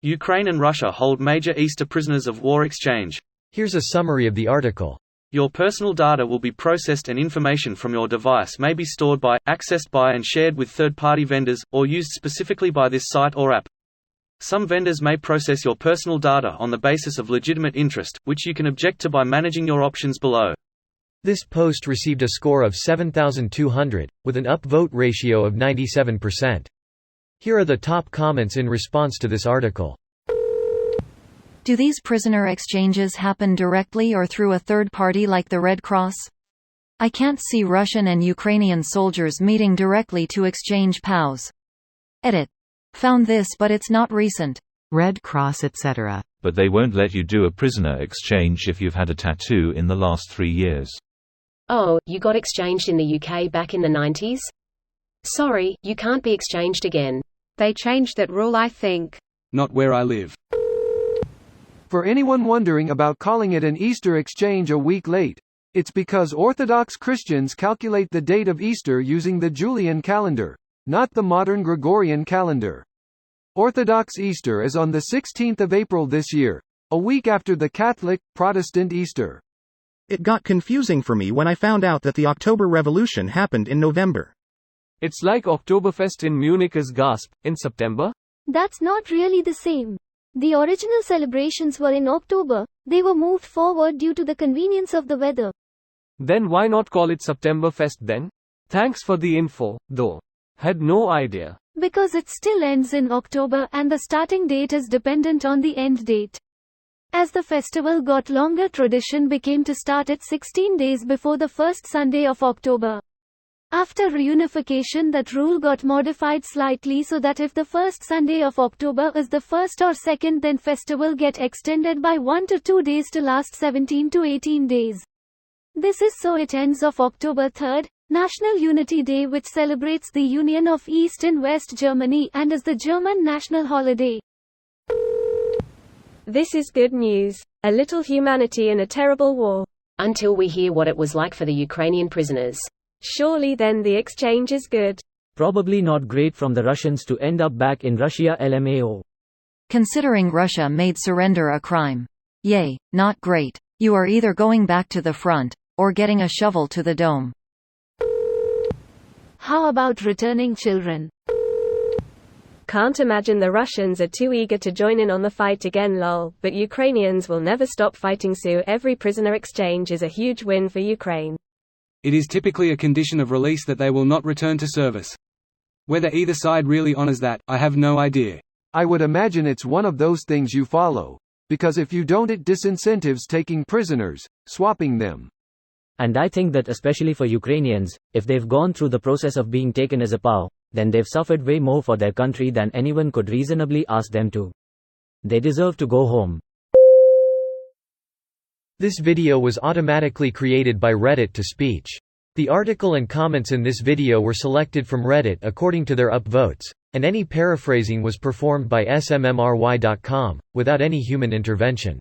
Ukraine and Russia hold major Easter prisoners of war exchange. Here's a summary of the article. Your personal data will be processed and information from your device may be stored by, accessed by and shared with third-party vendors, or used specifically by this site or app. Some vendors may process your personal data on the basis of legitimate interest, which you can object to by managing your options below. This post received a score of 7,200, with an upvote ratio of 97%. Here are the top comments in response to this article. Do these prisoner exchanges happen directly or through a third party like the Red Cross? I can't see Russian and Ukrainian soldiers meeting directly to exchange POWs. Edit. Found this but it's not recent. Red Cross etc. But they won't let you do a prisoner exchange if you've had a tattoo in the last 3 years. Oh, you got exchanged in the UK back in the 90s? Sorry, you can't be exchanged again. They changed that rule, I think. Not where I live. For anyone wondering about calling it an Easter exchange a week late, it's because Orthodox Christians calculate the date of Easter using the Julian calendar, not the modern Gregorian calendar. Orthodox Easter is on the 16th of April this year, a week after the Catholic, Protestant Easter. It got confusing for me when I found out that the October Revolution happened in November. It's like Oktoberfest in Munich is GASP, in September? That's not really the same. The original celebrations were in October, they were moved forward due to the convenience of the weather. Then why not call it Septemberfest then? Thanks for the info, though. Had no idea. Because it still ends in October and the starting date is dependent on the end date. As the festival got longer, tradition became to start it 16 days before the first Sunday of October. After reunification, that rule got modified slightly so that if the first Sunday of October is the first or second, then festival get extended by 1 to 2 days to last 17 to 18 days. This is so it ends of October 3rd, National Unity Day, which celebrates the union of East and West Germany and is the German national holiday. This is good news. A little humanity in a terrible war. Until we hear what it was like for the Ukrainian prisoners. Surely then the exchange is good. Probably not great from the Russians to end up back in Russia LMAO. Considering Russia made surrender a crime. Yay, not great. You are either going back to the front, or getting a shovel to the dome. How about returning children? Can't imagine the Russians are too eager to join in on the fight again lol, but Ukrainians will never stop fighting, so every prisoner exchange is a huge win for Ukraine. It is typically a condition of release that they will not return to service. Whether either side really honors that, I have no idea. I would imagine it's one of those things you follow. Because if you don't, it disincentives taking prisoners, swapping them. And I think that especially for Ukrainians, if they've gone through the process of being taken as a POW, then they've suffered way more for their country than anyone could reasonably ask them to. They deserve to go home. This video was automatically created by Reddit to speech. The article and comments in this video were selected from Reddit according to their upvotes, and any paraphrasing was performed by smmry.com, without any human intervention.